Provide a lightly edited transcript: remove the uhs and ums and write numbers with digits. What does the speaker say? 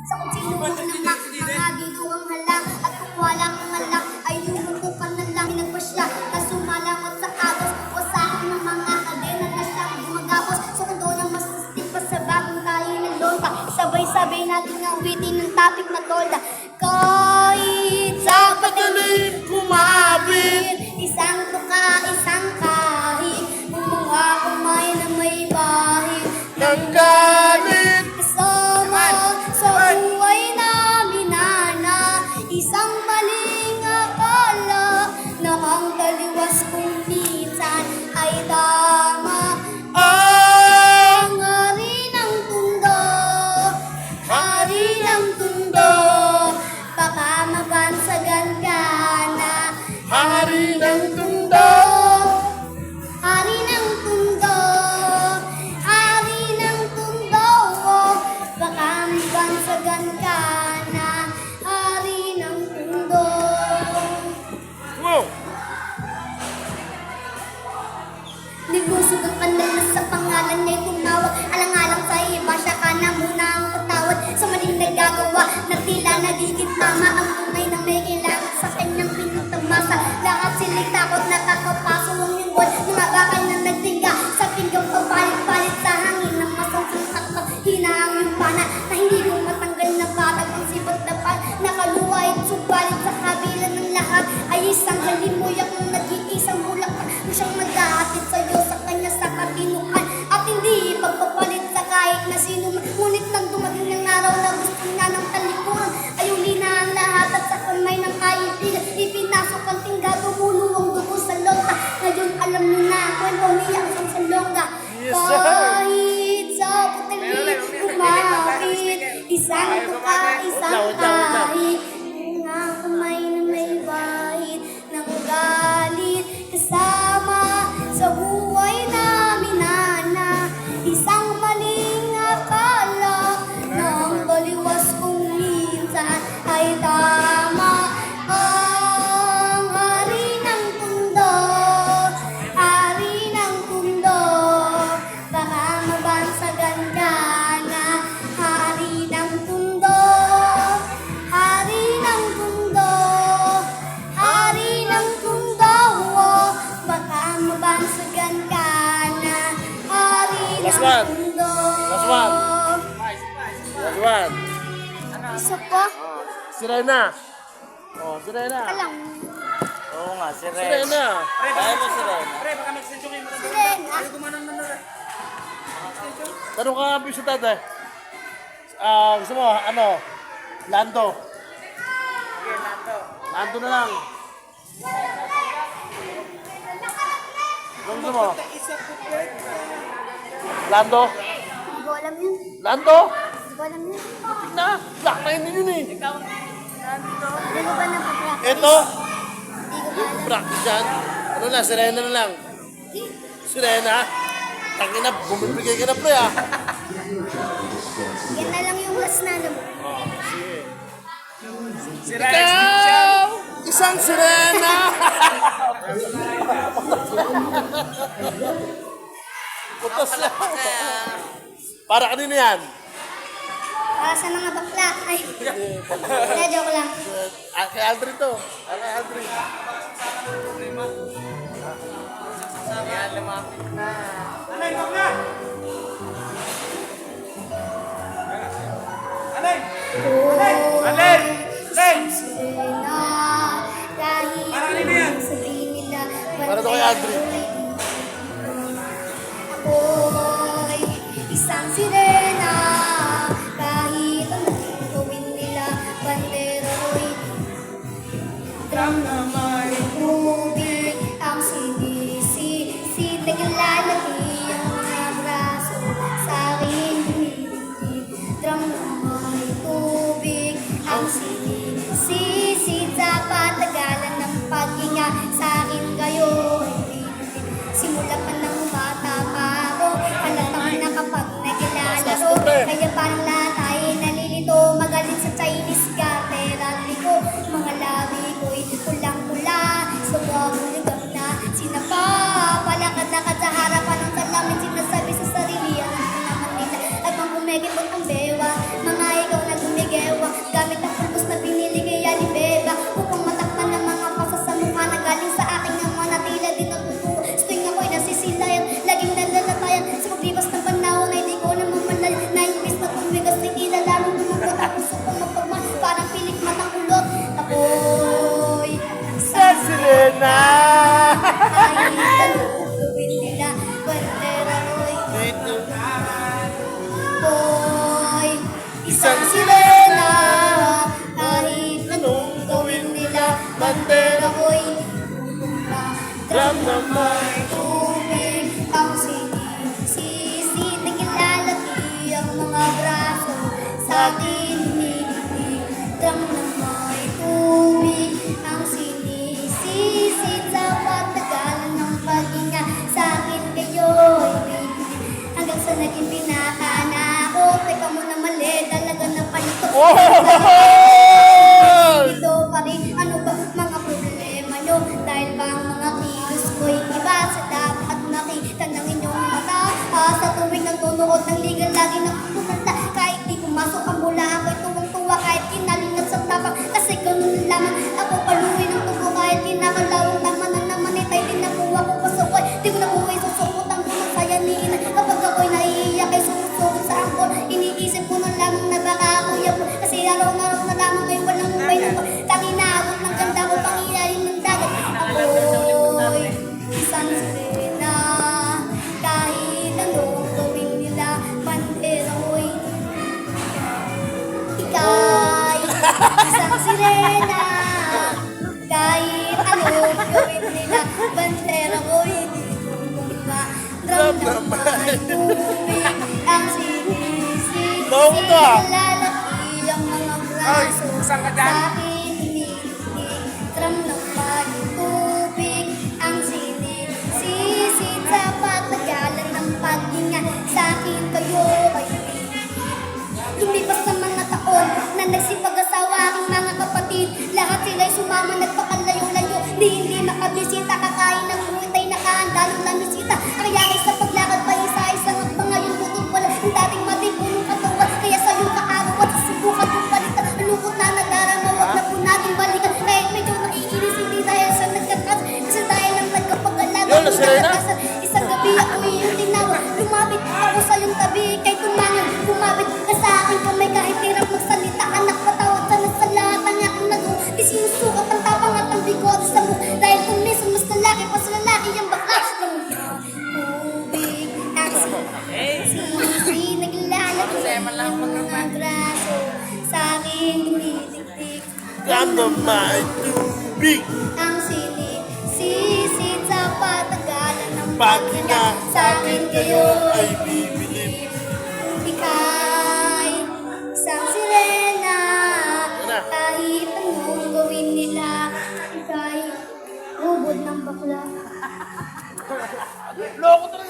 Sa kung sino man ang mga ginuwang halang. At kung wala kang halang, ay lumukupan na lang pinagpasya na sumalangot sa agos o sa aking mga kadena na siyang gumagapos. So kung doon ang masastig pa sa bagong tayo ng lonta, sabay-sabay natin ang witin ng topic na tolda. Kahit sa pagaling kumapit, isang tuka, isang kahit, bumuha kumay na may bahid Ng galit. kasama sa buhay namin na isang maling akala na ang taliwas kung minsan ay tama. Ang hari ng tundo, hari ng tundo, baka mabansagan ka na. Hari ng tundo. Hari ng tundo, hari ng tundo, baka mabansagan ka na. Hari ng tundo. Wow. Nagusog ang kanal na sa pangalan niya'y tumawag. Alang-alang sa iba, siya ka na muna ang patawad. Sa maling nagagawa, na tila nagiging tama. Ang tunay na may kailangan sa kanyang pinutamasa. Lahat sila'y takot na kakapaso ang lingkod. Mga bakal na nagtiga sa pinggang papalit-palit sa hangin ng masansang takot. Hinahang yung pana na hindi mo matanggal na batag ang sibat na pan. Nakaluwait subalit sa kabila ng lahat ay isang halimuyak ng nag-iisang bulakan. Kung siyang maghahatid sa'yo sa kanya sa katinuan at hindi pagpapalit sa kahit na sino man. Ngunit nang dumating ng araw na gusto niya ng talikuran, ay uli na ang lahat at sa kamay ng kaibigan ipinasok ang tingga, tumulo ang dugo sa lota. Ngayon alam niyo na kung umiyak ang sa longga. Yes, sir. Kahit sa putalim kumapit, isang tuka, isang Wait lang. kahit, mga kamay na may bahid ng galit kasama sa buhay namin na isang maling akala na ang baliwas kung minsan ay tama. Ang hari ng tundo, hari ng tundo, baka mabansagan ka na. Hari ng tundo, hari ng tundo, hari ng tundo, baka mabansagan ka na. Hari Last ng one. tundo. Last one. Last one. Isa pa? Sirena. Oh, Sirena. Alam. Oo nga, si Ren. Sirena. Kaya mo si Ren. Sirena. Tanong ka nga sa tatay. Gusto mo, ano? Lando. Lando na lang. Ano gusto mo? Lando? Hindi ko alam yun. Lando? Hindi ko alam yun. Na, black na yun eh. Hindi ko ba napapractice? Ito, Hindi ko ba alam. practice yan. Ano na, Sirena na lang. Sirena? Tangina, bumibigay ka na pre ah. Yan na lang yung last na alam mo. Ikaw! Isang sirena! Putas na. Para kanino yan? Para sa mga bakla. Ay, hindi, joke lang. Kay Aldrin to. Kay Aldrin. Yan, lumapit na. Sirena, kahit sabihin nila, Para to kay Aldrin. ako'y isang sirena, kahit anong gawin nila, bandero'y drum na may tubig, ang sinisisi, naglalaki ang mga braso sa aking bibig. Drum na may tubig, ang sinisisi, sa patagalan ng paghinga sa akin kayo. Simula pa ng bata pa ako, halatang na kapag naglalaro, kaya parang lahat ay nalilito, magaling sa Chinese garter, ko, mga labi ko'y pulang-pula, sumabulugam na, sinapa, palakad-lakad sa harapan ng salamin, sinasabi sa sarili, alam ko naman nila, at mang kumigit ang bewa, mga ikaw na gumigit. isang sirena. Kahit anong gawin nila, bandera ko'y Ramdaman. tubig ang sinisisi. Nagilalaki ang mga braso sa akin hinihiling. Ramdaman tubig ang sinisisi. Sa patagalan ng paghinga sa akin kayo'y bibili. Hanggang sa naging pinaka ko. Teka mo na mali, talaga na palito. Ito pa rin, ano ba mga problema nyo? Dahil ba ang mga kilos ko'y iba sa dapat nakita ng inyong mata. Sa tuwing nagtunuot ng ligal, lagi na pumunta. Kahit di pumasok ang mula, ako'y tuwang-tuwa. Kahit kinalingat sa tapang, kasi ganun lamang. Ako paluwi ng tubo, kahit kinakalawang tama na naman. Itay din nakuha ko pasokoy. Di ko nakuha susukot ang saya ni ina. Kapag ako'y naiiyak ay sumusukot sa angkol. Iniisip ko na lamang na baka ako yapo. Kasi araw-araw na lamang ay walang ubay na ko. Tanging naabot ng ganda ko pang ilalim ng dagat. Ako'y isang sirena. Kahit anong gawin nila, bandera ko'y ika'y isang sirena. Kahit anong gawin nila, bandera ko'y ramdaman tubig ang sinisisi. Loko to, ah. Lalaki ang mga braso sa akin hinihiling. Ramdaman tubig ang sinisisi. Sa patagalan ng paghinga sa akin kayo ay lumipas ng mga taon na nagsipag-asawa aking mga kapatid. Lahat sila'y sumama, nagpakalayo-layo. Hindi makabisita, kakain ng buwitay na kaandalong lamisita. Kaya sa paglakad pa isa-isang akbang ngayon butong wala ang dating matipunong katawan. Kaya sa iyong kaaraw at susubukan kong palitan. Ang lungkot na nadarama, huwag na po natin balikan. Kahit medyo naiinis, hindi dahil sa nagkakas, kasi dahil ang nagkapag-alaga. Yun, nasirena? Isang gabi ako iyong tinawag. Lumapit ako sa iyong tabi, kay tumangan. Kumapit ka sa akin kamay kahit hirap magsalita. Anak patawad ka na sa lahat ang aking nagawa. Di sinusukat ang tapang at ang bigote sa mukha. Dahil kung minsan mas lalaki, pas lalaki ang baka. Tubig ang sisi, naglalaki ang mga braso sa akin dumitiktik. Ramdaman. Tubig. Ang sinisisi sa patagalan ng Paghinga sa akin kayo ay bibili. Ika'y isang sirena. Ano? Kahit anong gawin nila, ika'y ubod ng bakla. Loko to